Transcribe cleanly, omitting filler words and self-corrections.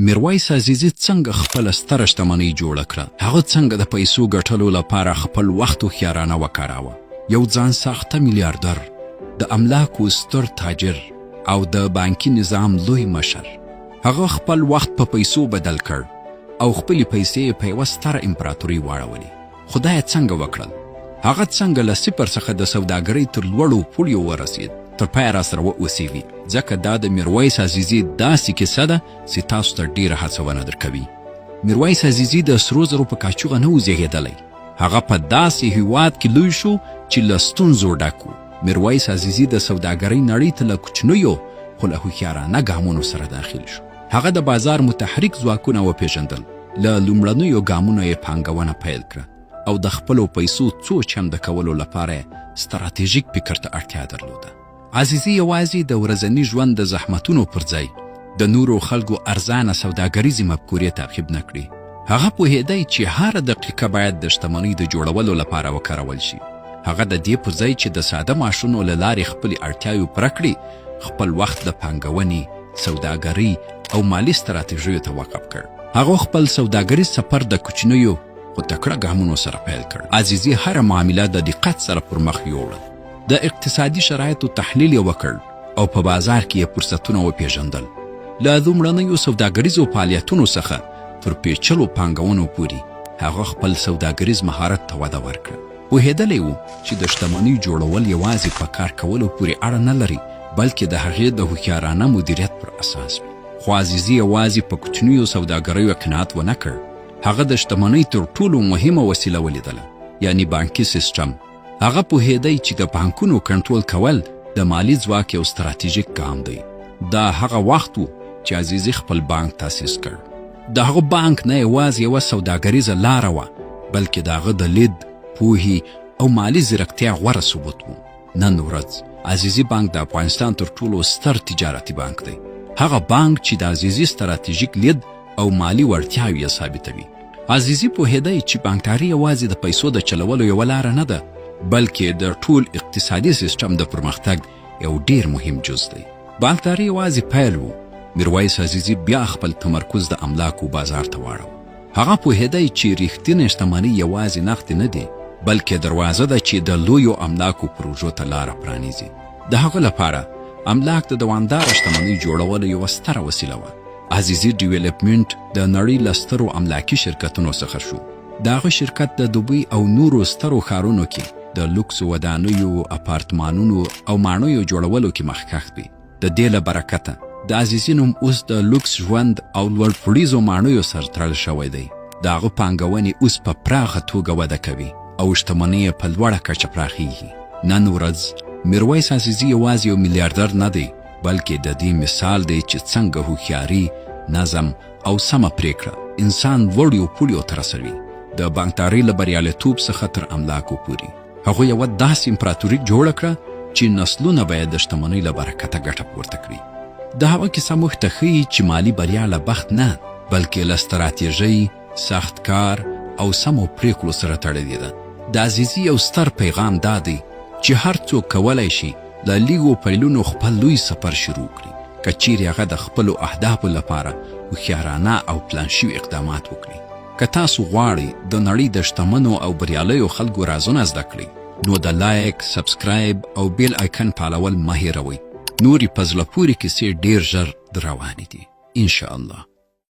میرویس عزیزي څنګه خپل ستره شتمنۍ جوړه کړه؟ هغه څنګه د پیسو ګټلو لپاره خپل وخت هوښیارانه وکاراوه؟ یو ځان ساخته میلیاردر، د املاکو ستر تاجر او د بانکي نظام لوی مشر. هغه خپل وخت په پیسو بدل کړ او خپلې پیسې په یوه ستره امپراتوري واړولې. خدای څنګه وکړل؟ هغه څنګه له صفر څخه د سوداګرۍ تر لوړو پوړیو ورسید؟ تر پایه راسره واوسیږي، ځکه دا د میرویس عزیزي داسې کیسه ده چې تاسو ته ډېره هڅونه درکوي. میرویس عزیزي د سرو زرو په کاچوغه نه و زیږېدلی. هغه په داسې هیواد کې لوی شو چې له ستونزو ډک و. میرویس عزیزي د سوداګرۍ نړۍ ته له کوچنیو خو له هوښیارانه ګامونو سره داخل شو. هغه د بازار متحرک ځواکونه وپېژندل. له لومړنیو ګامونو یې پانګونه پیل کړه او د خپلو پیسو څو چنده کولو لپاره ستراتیژیک فکر ته اړتیا درلوده. عزیزي یوازې د ورځني ژوند د زحمتونو پر ځای د نورو خلکو ارزانه سوداګریزې مفکورې تعقیب نه کړي. هغه پوهېدی چې هره دقیقه باید د شتمنۍ د جوړولو لپاره وکارول شي. هغه د دې پر ځای چې د ساده ماشینو له لارې خپلې اړتیاوې پوره کړي، خپل وخت د پانګونې، سوداګرۍ او مالي ستراتیژیو ته وقف کړ. هغه خپل سوداګریز سفر د کوچنیو خو تکړه ګامونو سره پیل کړ. عزیزي هره معامله د دقت سره پر مخ یوړه. د اقتصادي شرایطو تحلیل یې وکړ او په بازار کې یې فرصتونه وپېژندل. له لومړنیو سوداګریزو فعالیتونو څخه تر پیچلو پانګونو پورې هغه خپل سوداګریز مهارت ته وده ورکړه. پوهېدلی و چې د شتمنۍ جوړول یوازې په کار کولو پورې اړه نه لري، بلکې د هغې د هوښیارانه مدیریت پر اساس وي. خو عزیزي یوازې په کوچنیو سوداګریو قناعت ونه کړ. هغه د شتمنۍ تر ټولو مهمه وسیله ولیدله، یعنی بانکي سیستم. هغه پوهېدی چې د بانکونو کنټرول کول د مالی ځواک یو ستراتیژیک ګام دی. دا هغه وخت و چې عزیزي خپل بانک تاسیس کړ. د هغه بانک نه یوازې یوه سوداګریزه لاره وه، بلکې د هغه د لید، پوهې او مالی ځیرکتیا غوره ثبوت و. نن ورځ عزیزي بانک د افغانستان تر ټولو ستر تجارتي بانک دی. هغه بانک چې د عزیزي ستراتیژیک لید او مالی وړتیاوې یې ثابتوي. عزیزي پوهېدی چې بانکداري یوازې د پیسو د چلولو یوه لاره نه ده، بلکې د ټول اقتصادي سیستم د پرمختګ یو ډیر مهم جز دی. بانکداري یوازې پیل و. میرویس عزیزي بیا خپل تمرکز د املاکو بازار ته واړو. هغه پوهېدی چې رښتینې شتمنۍ یوازې نقد نه دی، بلکې دروازه ده چې د لویو املاکو پروژو ته لاره پرانیزي. د هغه لپاره املاک د دوامداره شتمنۍ جوړولو یوه ستره وسیله وه. عزیزي ډیولپمنټ د نړۍ له سترو املاکي شرکتونو څخه شو. د هغه شرکت د دوبۍ او نورو سترو ښارونو کې د لوکس ودانیو، اپارتمانونو او ماڼیو جوړولو کې مخکښ دی. د دې له برکته د عزیزي نوم اوس د لوکس ژوند او لوړپوړیزو ماڼیو سره تړل شوی دی. د هغه پانګونې اوس په پراخه توګه وده کوي او شتمنۍ یې په لوړه کچه پراخیږي. نن ورځ میرویس عزیزي یوازې یو میلیاردر نه دی، بلکې د دې مثال دی چې څنګه هوښیاري، نظم او سمه پریکړه انسان لوړیو پوړیو ته رسوي. د بانکدارۍ له بریالیتوب څخه تر املاکو پورې هغوی یوه داسې امپراتوري جوړه کړه چې نسلونه به یې د شتمنۍ له برکته ګټه پورته کړي. د هغه کیسه موږ ته ښیي چې مالي بریا له بخت نه، بلکې له ستراتیژۍ، سخت کار او سمو پریکړو سره تړلې ده. د عزیزي یو ستر پیغام دا دی چې هر څوک کولی شي له لږو پیلونو خپل لوی سفر شروع کړي، که چیرې هغه د خپلو اهدافو لپاره هوښیارانه او پلان شوي اقدامات وکړي. که تاسو غواړئ د نړۍ د شتمنو او بریالیو خلکو رازونه زده کړئ، نو د لایک، سبسکرایب او بیل آیکن فعالول مه هیروئ. نورې په زړه پورې کیسې ډېر ژر روانې دي انشاءالله.